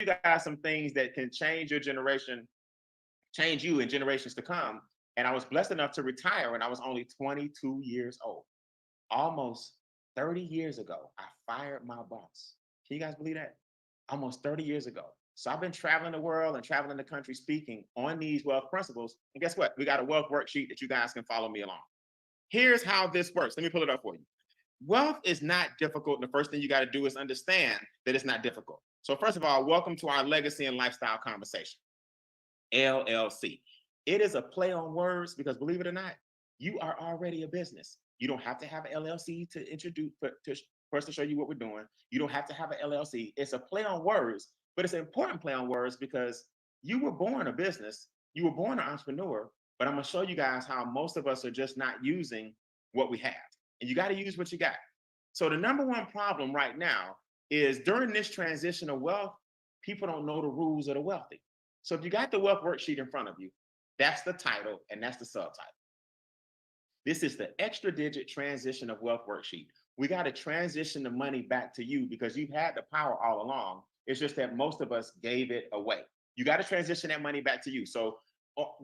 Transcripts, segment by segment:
you guys some things that can change your generation, change you in generations to come. And I was blessed enough to retire when I was only 22 years old. Almost 30 years ago, I fired my boss. Can you guys believe that? Almost 30 years ago. So I've been traveling the world and traveling the country speaking on these wealth principles. And guess what? We got a wealth worksheet that you guys can follow me along. Here's how this works. Let me pull it up for you. Wealth is not difficult. The first thing you got to do is understand that it's not difficult. So first of all, welcome to our legacy and lifestyle conversation, LLC. It is a play on words because believe it or not, you are already a business. You don't have to have an LLC to introduce, for us to show you what we're doing. You don't have to have an LLC. It's a play on words, but it's an important play on words because you were born a business, you were born an entrepreneur, but I'm gonna show you guys how most of us are just not using what we have. And you gotta use what you got. So the number one problem right now is during this transition of wealth, people don't know the rules of the wealthy. So if you got the wealth worksheet in front of you, that's the title and that's the subtitle. This is the extra digit transition of wealth worksheet. We got to transition the money back to you because you've had the power all along. It's just that most of us gave it away. You got to transition that money back to you. So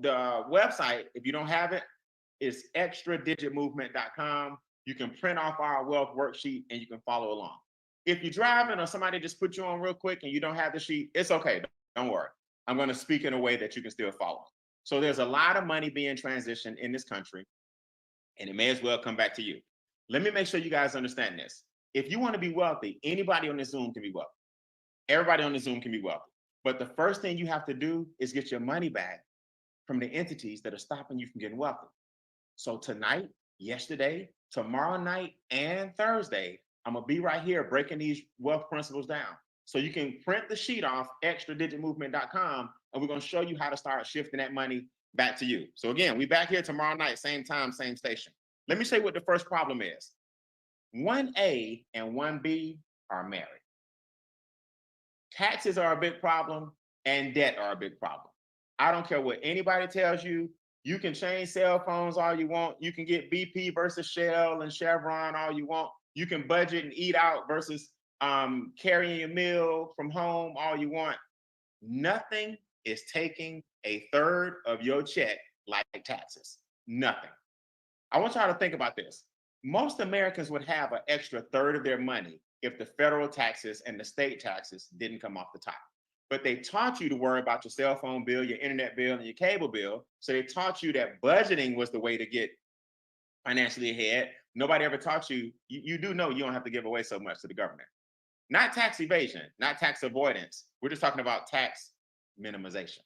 the website, if you don't have it, is extradigitmovement.com. You can print off our wealth worksheet and you can follow along. If you're driving or somebody just put you on real quick and you don't have the sheet, it's okay. Don't worry. I'm going to speak in a way that you can still follow. So there's a lot of money being transitioned in this country, and it may as well come back to you. Let me make sure you guys understand this. If you want to be wealthy, anybody on this Zoom can be wealthy. Everybody on the Zoom can be wealthy. But the first thing you have to do is get your money back from the entities that are stopping you from getting wealthy. So tonight, yesterday, tomorrow night, and Thursday, I'm gonna be right here breaking these wealth principles down. So you can print the sheet off, extradigitmovement.com, and we're gonna show you how to start shifting that money back to you. So again, we back here tomorrow night, same time, same station. Let me show you what the first problem is. 1A and 1B are married. Taxes are a big problem and debt are a big problem. I don't care what anybody tells you. You can change cell phones all you want. You can get BP versus Shell and Chevron all you want. You can budget and eat out versus carrying your meal from home all you want. Nothing is taking a third of your check like taxes. Nothing. I want y'all to think about this. Most Americans would have an extra third of their money if the federal taxes and the state taxes didn't come off the top. But they taught you to worry about your cell phone bill, your internet bill, and your cable bill. So they taught you that budgeting was the way to get financially ahead. Nobody ever taught you, you do know you don't have to give away so much to the government. Not tax evasion, not tax avoidance. We're just talking about tax minimization.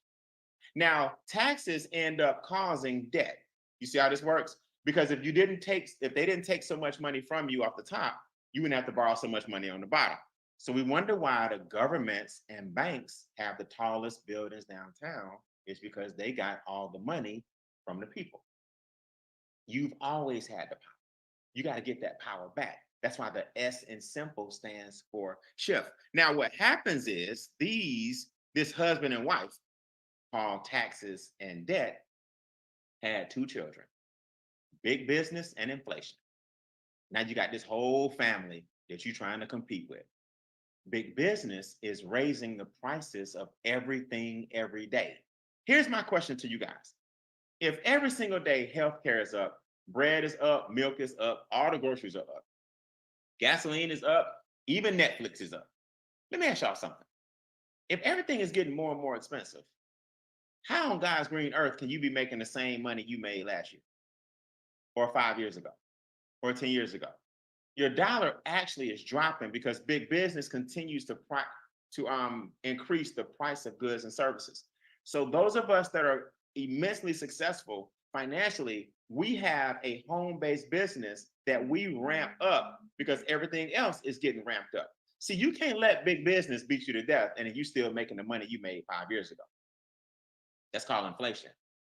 Now, taxes end up causing debt. You see how this works? Because if they didn't take so much money from you off the top, you wouldn't have to borrow so much money on the bottom. So we wonder why the governments and banks have the tallest buildings downtown. It's because they got all the money from the people. You've always had the power. You got to get that power back. That's why the S in S.I.M.P.L.E stands for shift. Now, what happens is this husband and wife, called taxes and debt, had two children, big business and inflation. Now you got this whole family that you're trying to compete with. Big business is raising the prices of everything every day. Here's my question to you guys. If every single day healthcare is up, bread is up, milk is up, all the groceries are up, gasoline is up, even Netflix is up. Let me ask y'all something. If everything is getting more and more expensive, how on God's green earth can you be making the same money you made last year or 5 years ago or 10 years ago? Your dollar actually is dropping because big business continues to increase the price of goods and services. So those of us that are immensely successful financially, we have a home-based business that we ramp up because everything else is getting ramped up. See, you can't let big business beat you to death and you still making the money you made 5 years ago. That's called inflation.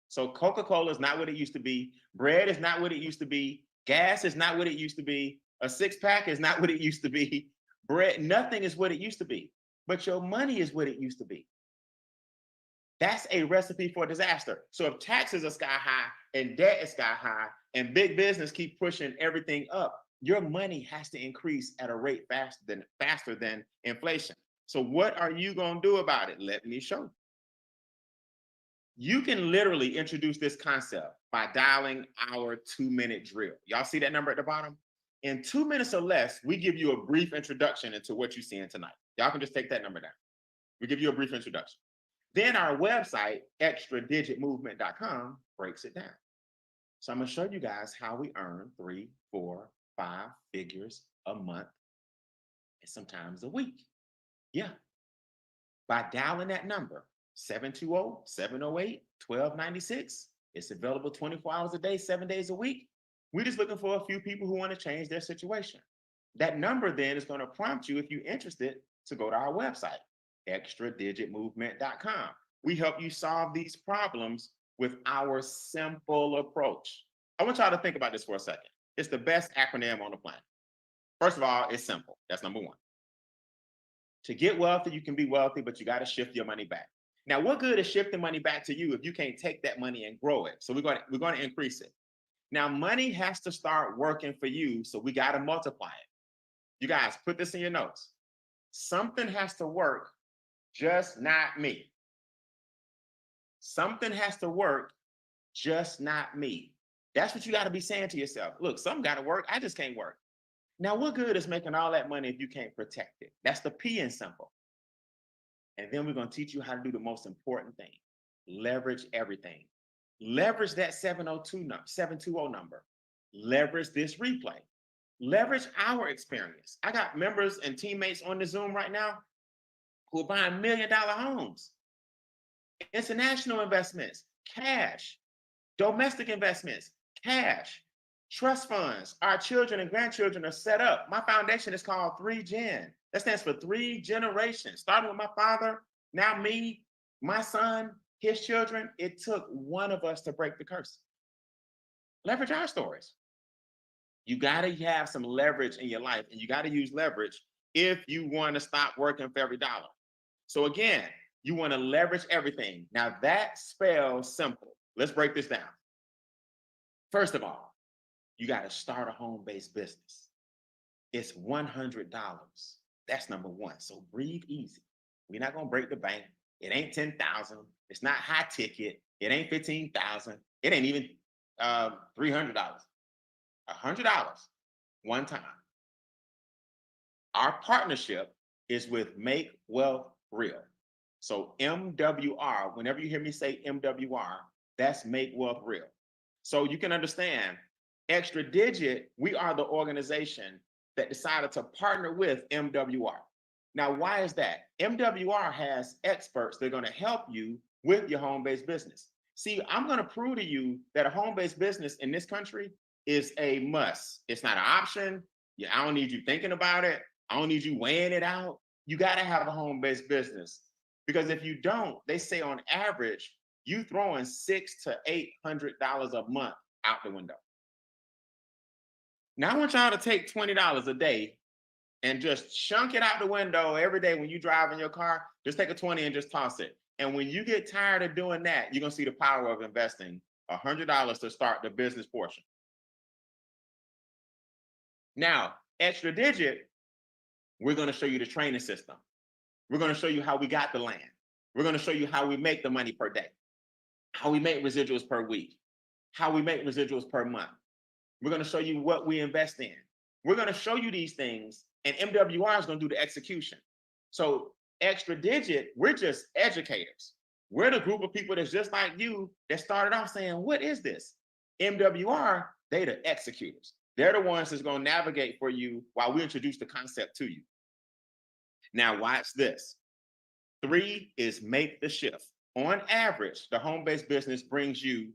So Coca-Cola is not what it used to be. Bread is not what it used to be. Gas is not what it used to be. A six-pack is not what it used to be. Bread, nothing is what it used to be. But your money is what it used to be. That's a recipe for disaster. So if taxes are sky high and debt is sky high and big business keep pushing everything up, your money has to increase at a rate faster than inflation. So what are you going to do about it? Let me show you. You can literally introduce this concept by dialing our 2-minute drill. Y'all see that number at the bottom? In 2 minutes or less, we give you a brief introduction into what you're seeing tonight. Y'all can just take that number down. We give you a brief introduction. Then our website, extradigitmovement.com, breaks it down. So I'm going to show you guys how we earn 3, 4, 5 figures a month and sometimes a week. Yeah. By dialing that number, 720-708-1296. It's available 24 hours a day, 7 days a week. We're just looking for a few people who want to change their situation. That number then is going to prompt you, if you're interested, to go to our website, extradigitmovement.com. We help you solve these problems with our simple approach. I want y'all to think about this for a second. It's the best acronym on the planet. First of all, it's simple. That's number one. To get wealthy, you can be wealthy, but you got to shift your money back. Now, what good is shifting money back to you if you can't take that money and grow it? So we're going to increase it. Now, money has to start working for you, so we got to multiply it. You guys, put this in your notes. Something has to work, just not me. Something has to work, just not me. That's what you got to be saying to yourself. Look, something got to work. I just can't work. Now, what good is making all that money if you can't protect it? That's the P in simple. And then we're going to teach you how to do the most important thing. Leverage everything. Leverage that 720 number. Leverage this replay. Leverage our experience. I got members and teammates on the Zoom right now who are buying $1 million homes, international investments, cash, domestic investments, cash, trust funds. Our children and grandchildren are set up. My foundation is called 3Gen. That stands for 3 generations, starting with my father, now me, my son, his children. It took one of us to break the curse. Leverage our stories. You got to have some leverage in your life, and you got to use leverage if you want to stop working for every dollar. So again, you want to leverage everything. Now that spells simple. Let's break this down. First of all, you got to start a home-based business. It's $100. That's number one. So breathe easy. We're not going to break the bank. It ain't 10,000. It's not high ticket. It ain't 15,000. It ain't even $300. $100 one time. Our partnership is with Make Wealth Real. So MWR, whenever you hear me say MWR, that's Make Wealth Real. So you can understand, Extra Digit, we are the organization that decided to partner with MWR. Now, why is that? MWR has experts that are going to help you with your home-based business. See, I'm going to prove to you that a home-based business in this country is a must. It's not an option. Yeah, I don't need you thinking about it. I don't need you weighing it out. You got to have a home-based business, because if you don't, they say on average, you throwing $600 to $800 a month out the window. Now I want y'all to take $20 a day and just chunk it out the window every day when you drive in your car. Just take a 20 and just toss it. And when you get tired of doing that, you're going to see the power of investing $100 to start the business portion. Now, Extra Digit, we're going to show you the training system. We're going to show you how we got the land. We're going to show you how we make the money per day, how we make residuals per week, how we make residuals per month. We're going to show you what we invest in. We're going to show you these things, and MWR is going to do the execution. So Extra Digit, we're just educators. We're the group of people that's just like you that started off saying, what is this? MWR, they the executors. They're the ones that's going to navigate for you while we introduce the concept to you. Now watch this. 3 is make the shift. On average, the home-based business brings you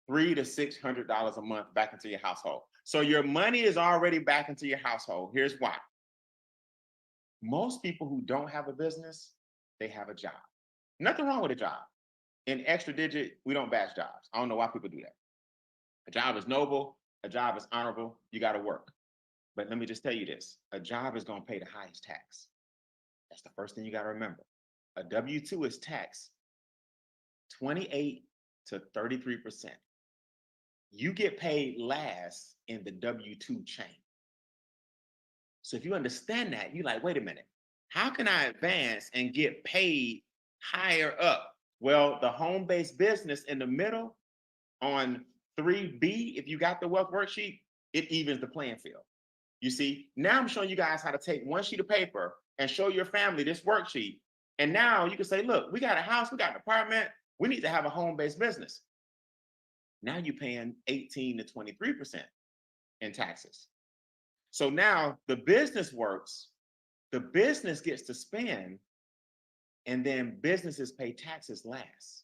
$300 to $600 a month back into your household. So your money is already back into your household. Here's why. Most people who don't have a business, they have a job. Nothing wrong with a job. In Extra Digit, we don't bash jobs. I don't know why people do that. A job is noble. A job is honorable. You got to work. But let me just tell you this. A job is going to pay the highest tax. That's the first thing you got to remember. A W-2 is taxed 28 to 33%. You get paid last in the W-2 chain. So if you understand that, you're like, wait a minute, How can I advance and get paid higher up? Well, the home-based business in the middle on 3B, if you got the wealth worksheet, it evens the playing field. You see, now I'm showing you guys how to take one sheet of paper and show your family this worksheet. And now you can say, look, we got a house, we got an apartment, we need to have a home-based business. Now you're paying 18 to 23% in taxes. So now the business works, the business gets to spend, and then businesses pay taxes last.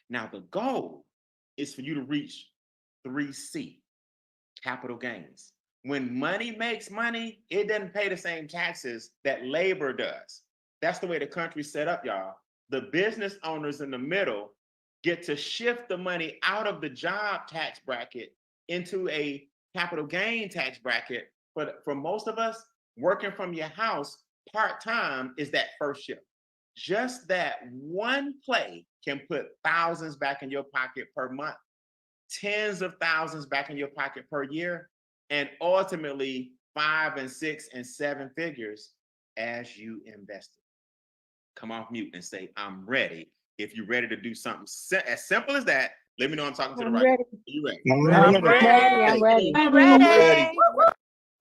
Now the goal is for you to reach 3C, capital gains. When money makes money, it doesn't pay the same taxes that labor does. That's the way the country's set up, y'all. The business owners in the middle get to shift the money out of the job tax bracket into a capital gain tax bracket. But for most of us, working from your house part-time is that first shift. Just that one play can put thousands back in your pocket per month, tens of thousands back in your pocket per year, and ultimately 5 and 6 and 7 figures as you invested. Come off mute and say, I'm ready. If you're ready to do something as simple as that, let me know I'm talking to the right. Ready. Are you ready? I'm ready. I'm ready. I'm ready.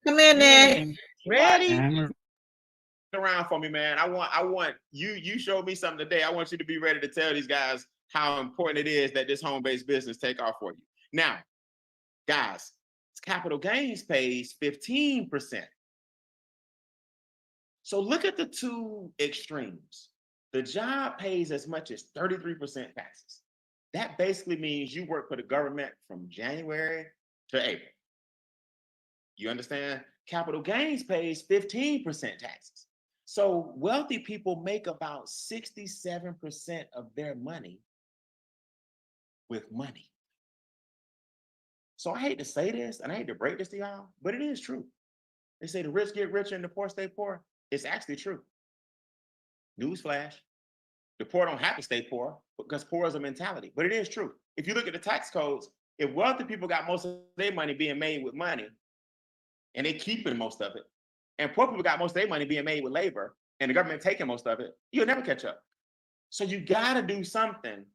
Come in there. Ready. Around for me, man. I want you showed me something today. I want you to be ready to tell these guys how important it is that this home-based business take off for you. Now, guys, capital gains pays 15%. So look at the two extremes. The job pays as much as 33% taxes. That basically means you work for the government from January to April. You understand? Capital gains pays 15% taxes. So wealthy people make about 67% of their money with money. So I hate to say this, and I hate to break this to y'all, but it is true. They say the rich get richer and the poor stay poor. It's actually true. Newsflash. The poor don't have to stay poor because poor is a mentality, but it is true. If you look at the tax codes, if wealthy people got most of their money being made with money, and they keeping most of it, and poor people got most of their money being made with labor, and the government taking most of it, you'll never catch up. So you gotta do something,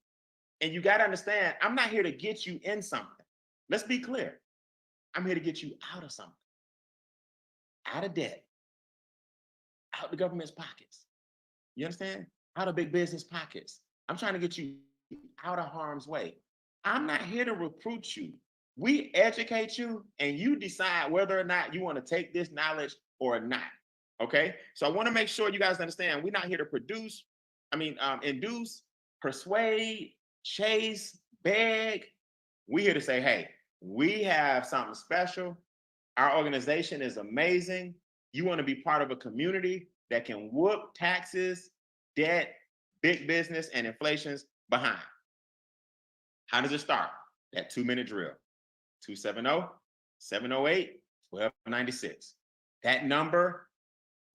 and you gotta understand, I'm not here to get you in something. Let's be clear. I'm here to get you out of something. Out of debt. Out the government's pockets. You understand? Out of big business pockets. I'm trying to get you out of harm's way. I'm not here to recruit you. We educate you and you decide whether or not you want to take this knowledge or not. Okay? So I want to make sure you guys understand we're not here to induce, persuade, chase, beg. We're here to say, hey, we have something special. Our organization is amazing. You want to be part of a community that can whoop taxes, debt, big business, and inflation's behind. How does it start? That 2-minute drill. 270-708-1296. That number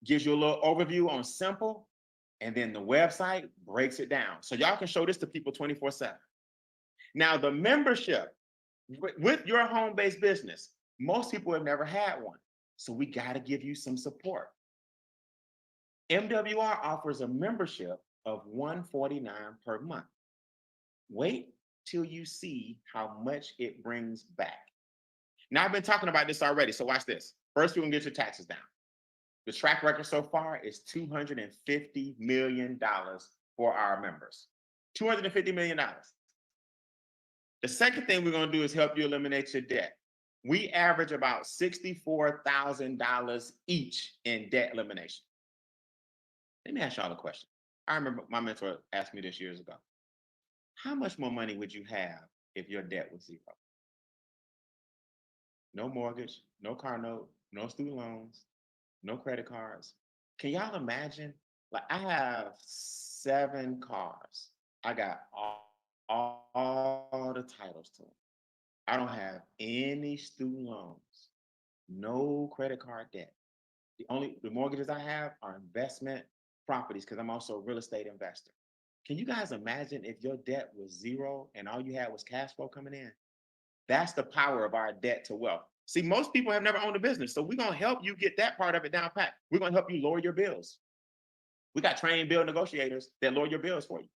gives you a little overview on S.I.M.P.L.E, and then the website breaks it down. So y'all can show this to people 24/7. Now, the membership with your home-based business, most people have never had one. So we got to give you some support. MWR offers a membership of $149 per month. Wait till you see how much it brings back. Now, I've been talking about this already, so watch this. First, we're going to get your taxes down. The track record so far is $250 million for our members. $250 million. The second thing we're going to do is help you eliminate your debt. We average about $64,000 each in debt elimination. Let me ask y'all a question. I remember my mentor asked me this years ago. How much more money would you have if your debt was zero? No mortgage, no car note, no student loans, no credit cards. Can y'all imagine? Like, I have 7 cars. I got all the titles to them. I don't have any student loans, no credit card debt. The mortgages I have are investment properties because I'm also a real estate investor. Can you guys imagine if your debt was zero and all you had was cash flow coming in? That's the power of our debt to wealth. See, most people have never owned a business. So we're going to help you get that part of it down pat. We're going to help you lower your bills. We got trained bill negotiators that lower your bills for you.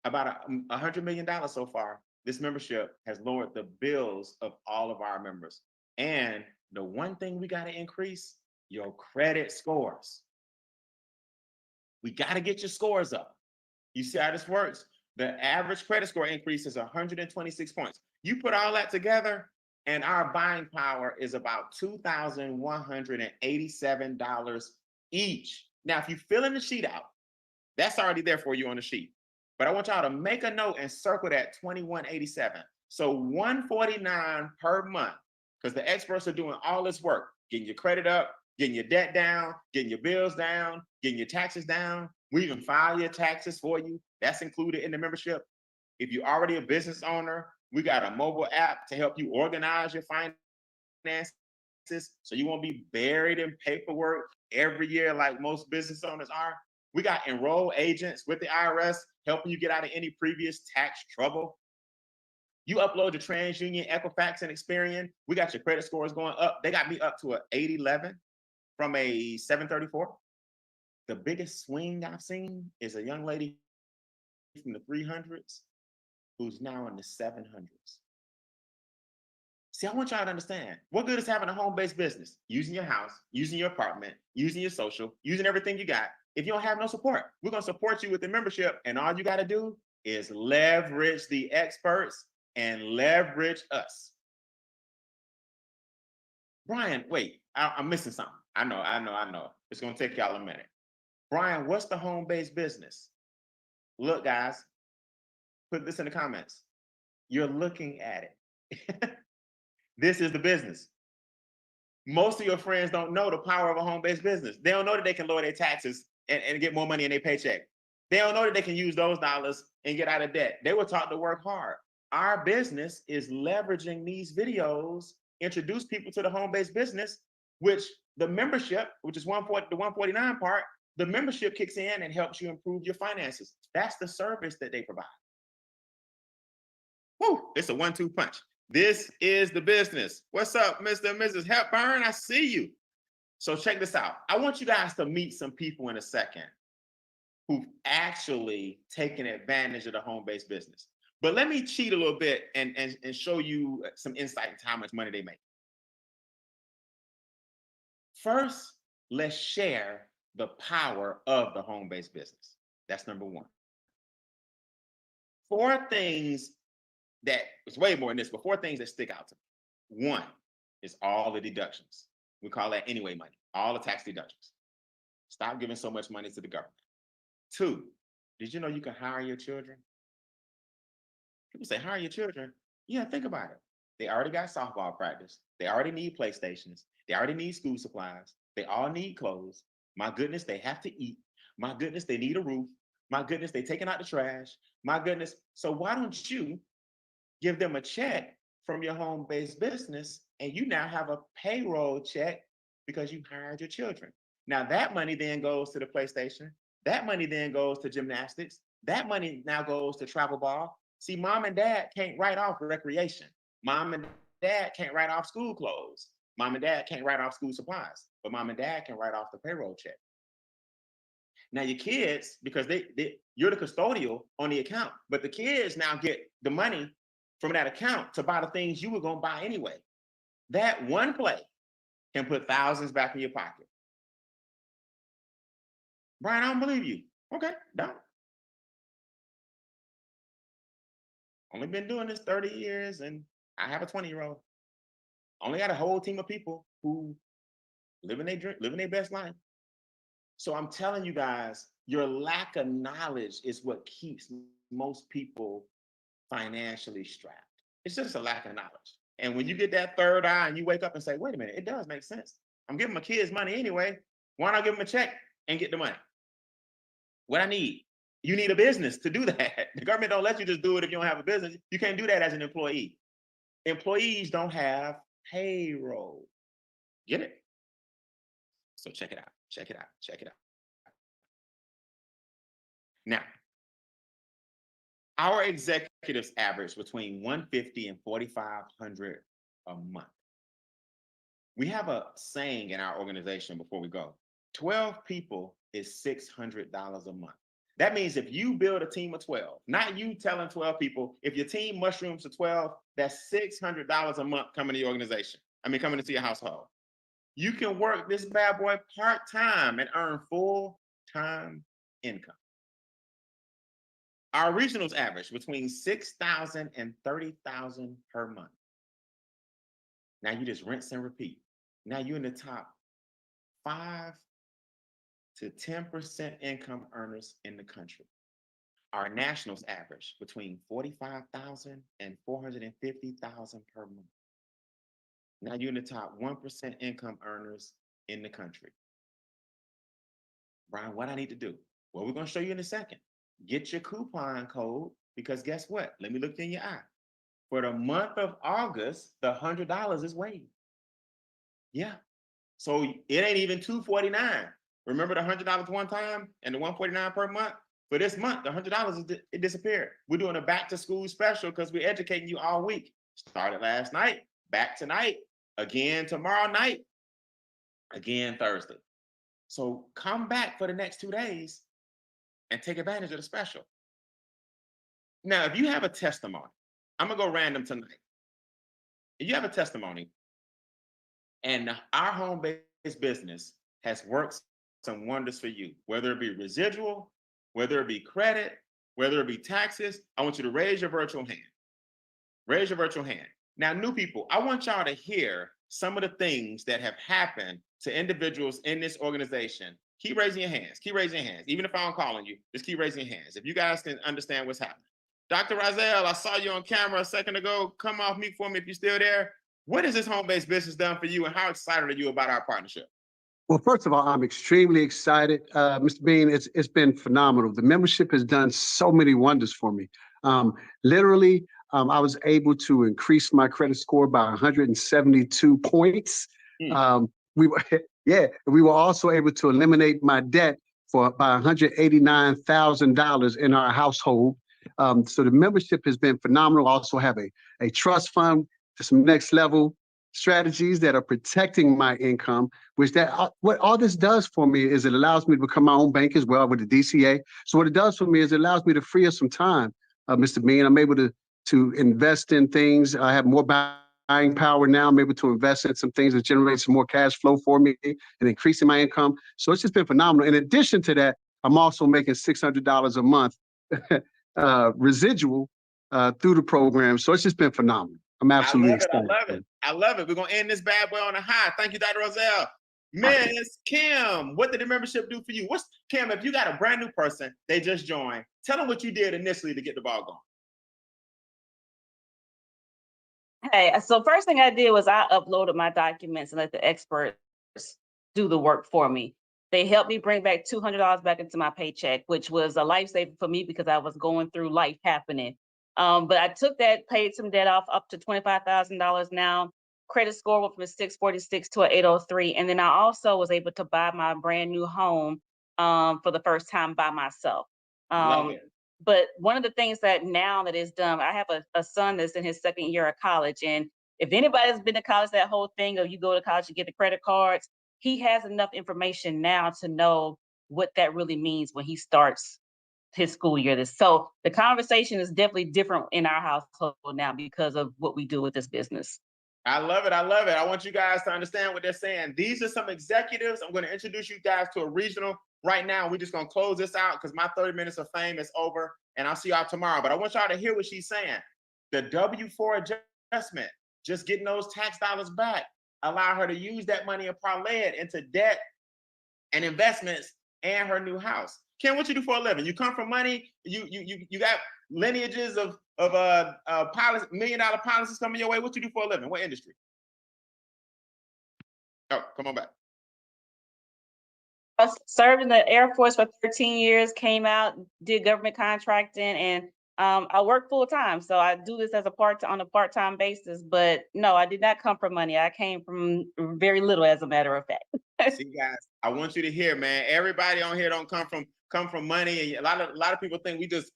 About $100 million so far. This membership has lowered the bills of all of our members. And the one thing we got to increase, your credit scores. We got to get your scores up. You see how this works? The average credit score increase is 126 points. You put all that together, and our buying power is about $2,187 each. Now, if you fill in the sheet out, that's already there for you on the sheet. But I want y'all to make a note and circle that 2187. So $149 per month, because the experts are doing all this work, getting your credit up, getting your debt down, getting your bills down, getting your taxes down. We even file your taxes for you. That's included in the membership. If you're already a business owner, we got a mobile app to help you organize your finances so you won't be buried in paperwork every year like most business owners are. We got enrolled agents with the IRS helping you get out of any previous tax trouble. You upload your TransUnion, Equifax, and Experian. We got your credit scores going up. They got me up to an 811 from a 734. The biggest swing I've seen is a young lady from the 300s who's now in the 700s. See, I want y'all to understand, what good is having a home-based business, using your house, using your apartment, using your social, using everything you got, if you don't have no support? We're going to support you with the membership, and all you got to do is leverage the experts and leverage us. Brian, wait, I'm missing something. I know. It's going to take y'all a minute. Brian, what's the home-based business? Look, guys, put this in the comments. You're looking at it. This is the business. Most of your friends don't know the power of a home-based business. They don't know that they can lower their taxes and get more money in their paycheck. They don't know that they can use those dollars and get out of debt. They were taught to work hard. Our business is leveraging these videos, introduce people to the home-based business, which the membership, which is the 149 part, the membership kicks in and helps you improve your finances. That's the service that they provide. Woo, it's a 1-2 punch. This is the business. What's up, Mr. and Mrs. Hepburn? I see you. So check this out. I want you guys to meet some people in a second who've actually taken advantage of the home-based business. But let me cheat a little bit and show you some insight into how much money they make. First, let's share the power of the home-based business. That's number one. 4 things that, it's way more than this, but 4 things that stick out to me. 1 is all the deductions. We call that anyway money, all the tax deductions. Stop giving so much money to the government. 2, did you know you can hire your children? People say, hire your children. Yeah, think about it. They already got softball practice. They already need PlayStations. They already need school supplies. They all need clothes. My goodness, they have to eat. My goodness, they need a roof. My goodness, they're taking out the trash. My goodness. So why don't you give them a check from your home-based business, and you now have a payroll check because you hired your children. Now that money then goes to the PlayStation. That money then goes to gymnastics. That money now goes to travel ball. See, mom and dad can't write off recreation. Mom and dad can't write off school clothes. Mom and dad can't write off school supplies, but mom and dad can write off the payroll check. Now your kids, because you're the custodial on the account, but the kids now get the money from that account to buy the things you were going to buy anyway. That one play can put thousands back in your pocket. Brian, I don't believe you. Okay, don't. Only been doing this 30 years, and I have a 20-year-old. Only got a whole team of people who living their best life. So I'm telling you guys, your lack of knowledge is what keeps most people financially strapped. It's just a lack of knowledge. And when you get that third eye and you wake up and say, wait a minute, it does make sense. I'm giving my kids money anyway. Why not give them a check and get the money? What I need, you need a business to do that. The government don't let you just do it if you don't have a business. You can't do that as an employee. Employees don't have payroll. Get it? So check it out. Check it out. Check it out. Now, our executives average between $150 and $4,500 a month. We have a saying in our organization before we go. 12 people is $600 a month. That means if you build a team of 12, not you telling 12 people, if your team mushrooms to 12, that's $600 a month coming to your organization. Coming into your household. You can work this bad boy part-time and earn full-time income. Our regionals average between $6,000 and $30,000 per month. Now you just rinse and repeat. Now you're in the top 5 to 10% income earners in the country. Our nationals average between $45,000 and $450,000 per month. Now you're in the top 1% income earners in the country. Brian, what I need to do? Well, we're going to show you in a second. Get your coupon code, because guess what? Let me look in your eye. For the month of August, the $100 is waived. Yeah. So it ain't even $249. Remember the $100 one time and the $149 per month? For this month, the $100 it disappeared. We're doing a back to school special because we're educating you all week. Started last night, back tonight, again tomorrow night, again Thursday. So come back for the next 2 days and take advantage of the special. Now, if you have a testimony, I'm gonna go random tonight. If you have a testimony and our home-based business has worked some wonders for you, whether it be residual, whether it be credit, whether it be taxes, I want you to raise your virtual hand. Raise your virtual hand. Now, new people, I want y'all to hear some of the things that have happened to individuals in this organization. Keep raising your hands. Keep raising your hands. Even if I'm calling you, just keep raising your hands. If you guys can understand what's happening. Dr. Razel, I saw you on camera a second ago. Come off mute for me if you're still there. What has this home-based business done for you, and how excited are you about our partnership? Well, first of all, I'm extremely excited, Mr. Beane. It's been phenomenal. The membership has done so many wonders for me. Literally, I was able to increase my credit score by 172 points. We were also able to eliminate my debt by $189,000 in our household. So the membership has been phenomenal. Also have a trust fund to some next level strategies that are protecting my income, what all this does for me is it allows me to become my own bank as well with the DCA. So what it does for me is it allows me to free up some time, Mr. Beane. I'm able to invest in things. I have more buying power now. I'm able to invest in some things that generate some more cash flow for me and increasing my income. So it's just been phenomenal. In addition to that, I'm also making $600 a month residual through the program. So it's just been phenomenal. I'm absolutely excited. I love it. We're going to end this bad boy on a high. Thank you, Dr. Roselle. Miss Kim, what did the membership do for you? Kim, if you got a brand new person, they just joined, tell them what you did initially to get the ball going. Hey, so first thing I did was I uploaded my documents and let the experts do the work for me. They helped me bring back $200 back into my paycheck, which was a lifesaver for me because I was going through life happening. But I took that, paid some debt off up to $25,000 now. Credit score went from a 646 to an 803. And then I also was able to buy my brand new home for the first time by myself. But one of the things that now that is done, I have a son that's in his second year of college. And if anybody's been to college, that whole thing of you go to college, you get the credit cards, he has enough information now to know what that really means when he starts his school year. So the conversation is definitely different in our household now because of what we do with this business. I love it. I want you guys to understand what they're saying. These are some executives. I'm going to introduce you guys to a regional right now. We're just going to close this out because my 30 minutes of fame is over, and I'll see y'all tomorrow. But I want y'all to hear what she's saying. The W-4 adjustment, just getting those tax dollars back, allow her to use that money and parlay it into debt and investments and her new house. Kim, what you do for a living? You come from money. You got lineages of policy, $1 million policies coming your way. What you do for a living? What industry? Oh, come on back. I served in the Air Force for 13 years, came out, did government contracting, and I work full time. So I do this as on a part-time basis, but no, I did not come from money. I came from very little, as a matter of fact. See, guys, I want you to hear, man, everybody on here don't come from money. And a lot of people think we just,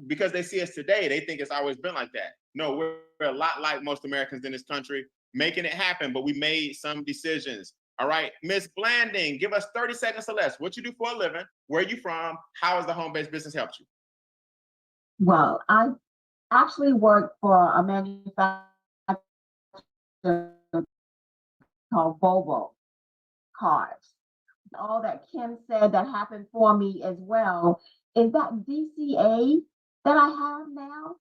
because they see us today, they think it's always been like that. No, we're a lot like most Americans in this country. making it happen, but we made some decisions. All right, Miss Blanding, give us 30 seconds or less. What you do for a living? Where you from? How has the home-based business helped you? Well, I actually work for a manufacturer called Volvo Cars. All that Kim said that happened for me as well is that DCA that I have now,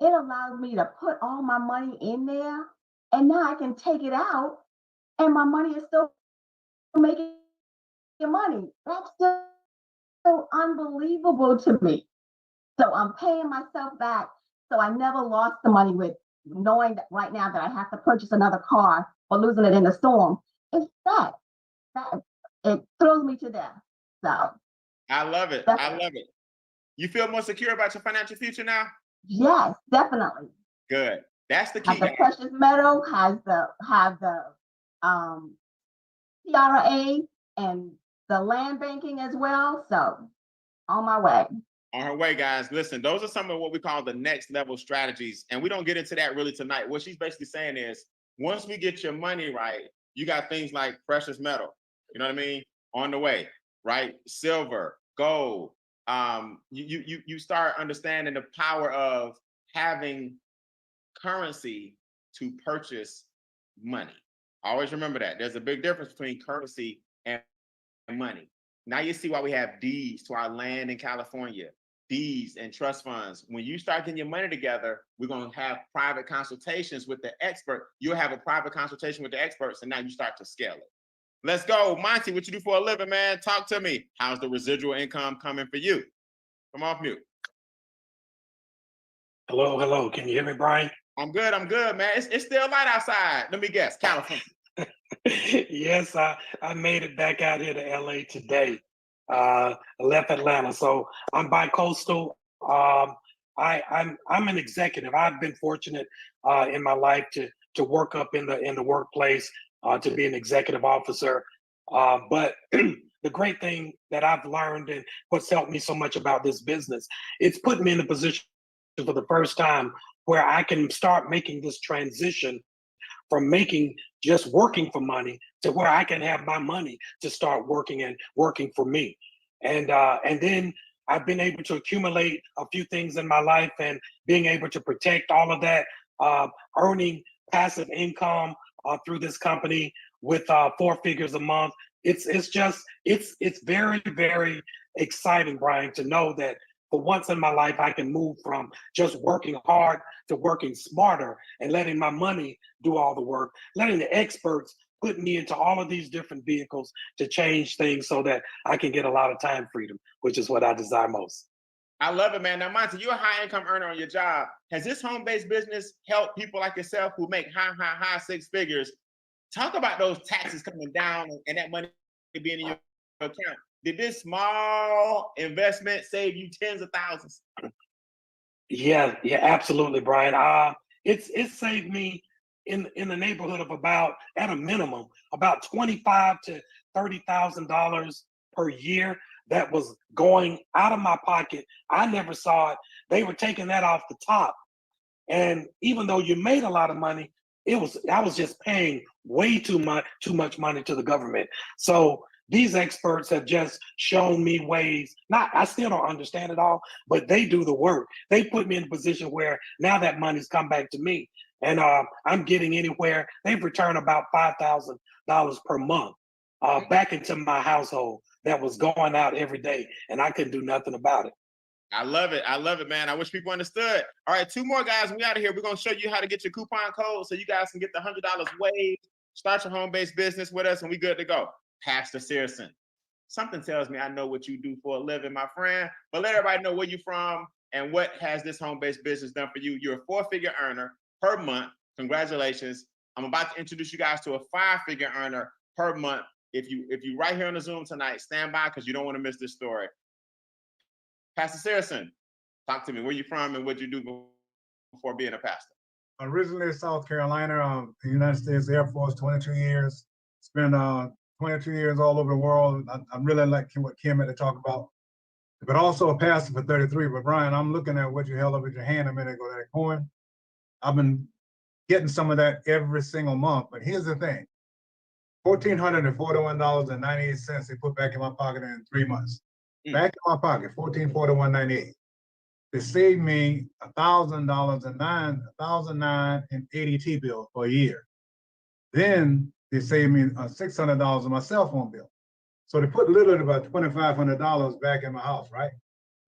it allows me to put all my money in there, and now I can take it out and my money is still making money. That's just so unbelievable to me. So I'm paying myself back. So I never lost the money with knowing that right now that I have to purchase another car or losing it in the storm. It's that it throws me to death. So I love it. I love it. You feel more secure about your financial future now? yes, definitely. Good. That's the key. The precious metal have the CRA and the land banking as well. So on my way. On her way, guys. Listen, those are some of what we call the next level strategies. And we don't get into that really tonight. What she's basically saying is, once we get your money right, you got things like precious metal, you know what I mean? On the way, right? Silver, gold. You start understanding the power of having currency to purchase money. Always remember that. There's a big difference between currency and money. Now you see why we have deeds to our land in California, deeds and trust funds. When you start getting your money together, we're going to have private consultations with the expert. You'll have a private consultation with the experts, and now you start to scale it. Let's go. Monty, what you do for a living, man? Talk to me. How's the residual income coming for you? Come off mute. Hello, hello. Can you hear me, Brian? I'm good, man. It's still light outside. Let me guess, California. Yes, I made it back out here to LA today. I left Atlanta, so I'm bi-coastal. I'm an executive. I've been fortunate in my life to work up in the workplace, to be an executive officer. But the great thing that I've learned and what's helped me so much about this business, it's put me in a position for the first time where I can start making this transition from making just working for money to where I can have my money to start working and working for me. And then I've been able to accumulate a few things in my life and being able to protect all of that, earning passive income through this company with 4 figures a month. It's very, very exciting, Brian, to know that for once in my life, I can move from just working hard to working smarter and letting my money do all the work, letting the experts put me into all of these different vehicles to change things so that I can get a lot of time freedom, which is what I desire most. I love it, man. Now, Monty, you're a high income earner on your job. Has this home-based business helped people like yourself who make high 6 figures? Talk about those taxes coming down and that money being in your account. Did this small investment save you tens of thousands? Yeah, absolutely, Brian. It's saved me in the neighborhood of about, at a minimum, about $25,000 to $30,000 per year that was going out of my pocket. I never saw it. They were taking that off the top. And even though you made a lot of money, I was just paying way too much money to the government. So these experts have just shown me ways. I still don't understand it all, but they do the work. They put me in a position where now that money's come back to me, and I'm getting anywhere. They've returned about $5,000 per month back into my household that was going out every day, and I couldn't do nothing about it. I love it, man. I wish people understood. All right, 2 more guys. We out of here. We're gonna show you how to get your coupon code so you guys can get the $100 waived. Start your home-based business with us, and we good to go. Pastor Searson, something tells me I know what you do for a living, my friend, but let everybody know where you're from and what has this home-based business done for you. You're a 4-figure earner per month. Congratulations. I'm about to introduce you guys to a 5-figure earner per month. If you right here on the Zoom tonight, stand by because you don't want to miss this story. Pastor Searson, talk to me. Where you from and what you do before being a pastor? Originally South Carolina, the United States Air Force, 22 years. Spent 22 years all over the world. I really like what Kim had to talk about, but also a pastor for 33. But Brian, I'm looking at what you held up with your hand a minute ago, that coin. I've been getting some of that every single month. But here's the thing, $1,441.98 they put back in my pocket in 3 months. Back in my pocket, $1,441.98. They saved me $1,009 in ADT bill for a year. Then they saved me $600 on my cell phone bill. So they put literally about $2,500 back in my house, right?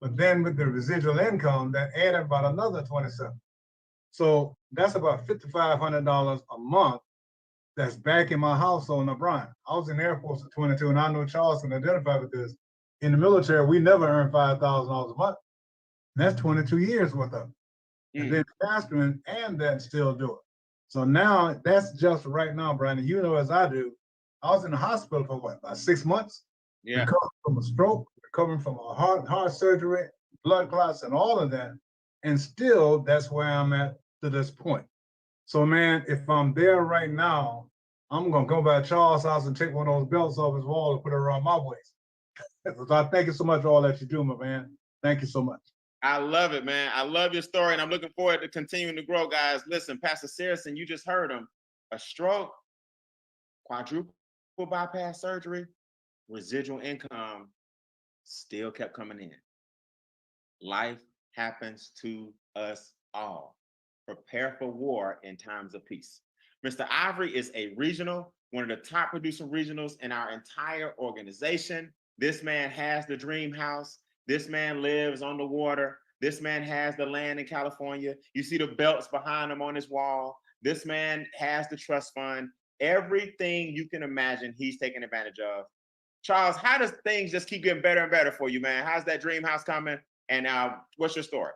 But then with the residual income, that added about another 27. So that's about $5,500 a month that's back in my household. Now, Brian, I was in the Air Force at 22, and I know Charles can identify with this. In the military, we never earned $5,000 a month. And that's 22 years worth of it. And then mastering and then still do it. So now that's just right now, Brian, and you know as I do, I was in the hospital for what, about 6 months? Yeah. Recovering from a stroke, recovering from a heart surgery, blood clots, and all of that. And still, that's where I'm at to this point. So, man, if I'm there right now, I'm gonna go by Charles' house and take one of those belts off his wall and put it around my waist. So I thank you so much for all that you do, my man. Thank you so much. I love it, man. I love your story, and I'm looking forward to continuing to grow, guys. Listen, Pastor Saracen, you just heard him. A stroke, quadruple bypass surgery, residual income still kept coming in. Life happens to us all. Prepare for war in times of peace. Mr. Ivory is a regional, one of the top producing regionals in our entire organization. This man has the dream house. This man lives on the water. This man has the land in California. You see the belts behind him on his wall. This man has the trust fund. Everything you can imagine, he's taking advantage of. Charles, how does things just keep getting better and better for you, man? How's that dream house coming? And what's your story?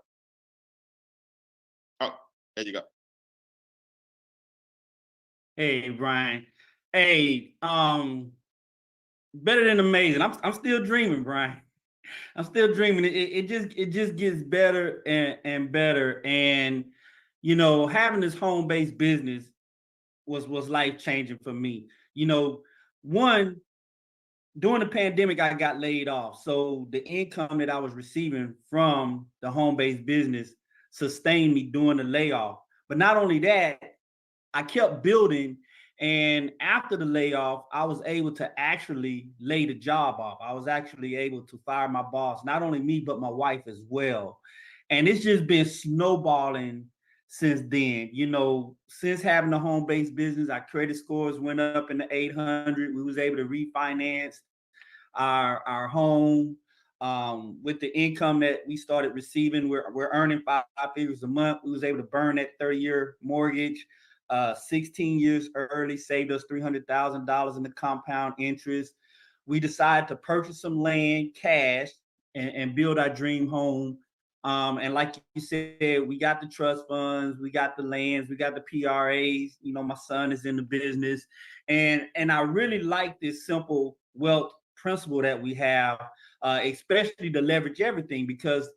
Oh, there you go. Hey, Brian. Hey, better than amazing. I'm still dreaming, Brian. I'm still dreaming. It just gets better and better. And you know, having this home-based business was life-changing for me. You know, one, during the pandemic, I got laid off. So the income that I was receiving from the home-based business sustained me during the layoff. But not only that, I kept building. And after the layoff, I was able to actually lay the job off. I was actually able to fire my boss, not only me, but my wife as well. And it's just been snowballing since then. You know, since having the home-based business, our credit scores went up in the 800. We was able to refinance our home with the income that we started receiving. We're earning 5 figures a month. We was able to burn that 30-year mortgage 16 years early, saved us $300,000 in the compound interest. We decided to purchase some land cash and build our dream home. And like you said, we got the trust funds, we got the lands, we got the PRAs. You know, my son is in the business, and I really like this simple wealth principle that we have, especially to leverage everything. Because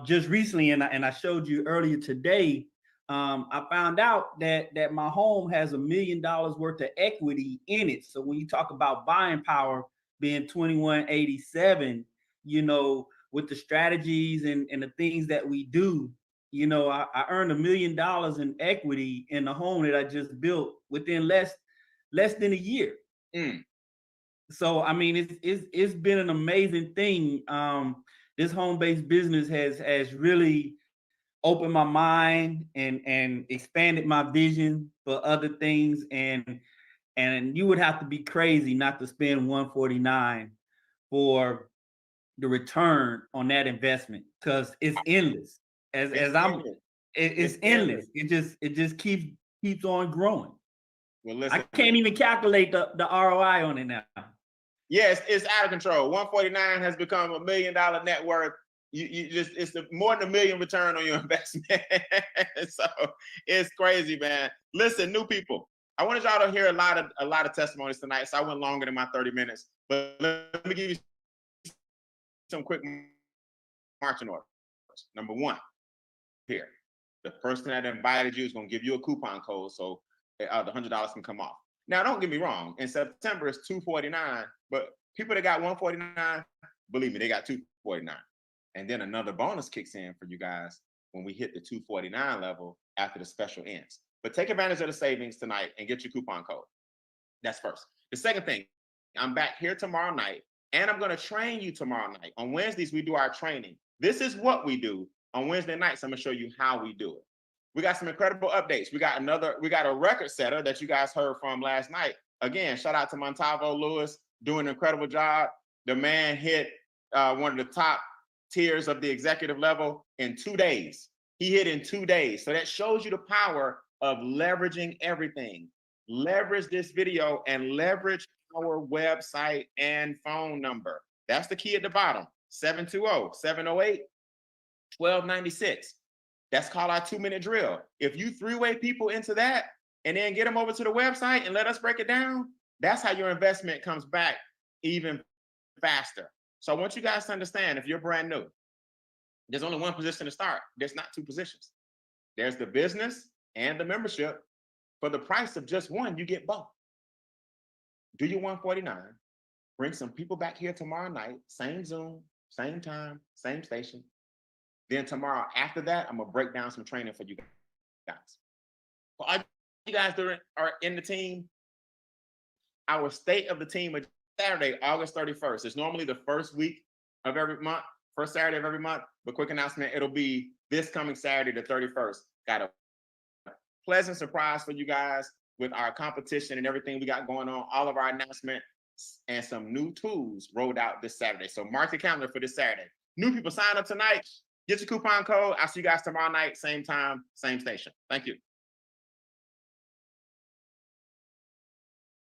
just recently, and I showed you earlier today, I found out that my home has $1 million worth of equity in it. So when you talk about buying power being 2187, you know, with the strategies and the things that we do, you know, I earned $1 million in equity in the home that I just built within less than a year. So I mean, it's been an amazing thing. This home-based business has really opened my mind and expanded my vision for other things. And you would have to be crazy not to spend 149 for the return on that investment, because it's endless. It's endless. It just keeps on growing. Well, listen, I can't even calculate the ROI on it now. Yes, it's out of control. 149 has become $1 million net worth. You just, it's more than $1 million return on your investment. So it's crazy, man. Listen, new people, I wanted y'all to hear a lot of testimonies tonight. So I went longer than my 30 minutes, but let me give you some quick marching orders. Number one, here, the person that invited you is going to give you a coupon code, so the $100 can come off. Now, don't get me wrong. In September, it's $249, but people that got $149, believe me, they got $249. And then another bonus kicks in for you guys when we hit the $249 level after the special ends. But take advantage of the savings tonight and get your coupon code. That's first. The second thing, I'm back here tomorrow night, and I'm going to train you tomorrow night. On Wednesdays, we do our training. This is what we do. On Wednesday nights, I'm going to show you how we do it. We got some incredible updates. We got a record setter that you guys heard from last night. Again, shout out to Montavo Lewis, doing an incredible job. The man hit one of the top tiers of the executive level in 2 days. He hit in 2 days. So that shows you the power of leveraging everything. Leverage this video and leverage our website and phone number. That's the key at the bottom, 720-708-1296. That's called our 2-minute drill. If you 3-way people into that and then get them over to the website and let us break it down, that's how your investment comes back even faster. So I want you guys to understand, if you're brand new, there's only one position to start. There's not 2 positions. There's the business and the membership. For the price of just one, you get both. Do your 149. Bring some people back here tomorrow night, same Zoom, same time, same station. Then tomorrow after that, I'm gonna break down some training for you guys. For all you guys that are in the team, our state of the team is Saturday, August 31st. It's normally the first week of every month, first Saturday of every month, but quick announcement, it'll be this coming Saturday, the 31st. Got a pleasant surprise for you guys with our competition and everything we got going on, all of our announcements and some new tools rolled out this Saturday. So mark your calendar for this Saturday. New people sign up tonight, get your coupon code. I'll see you guys tomorrow night, same time, same station. Thank you.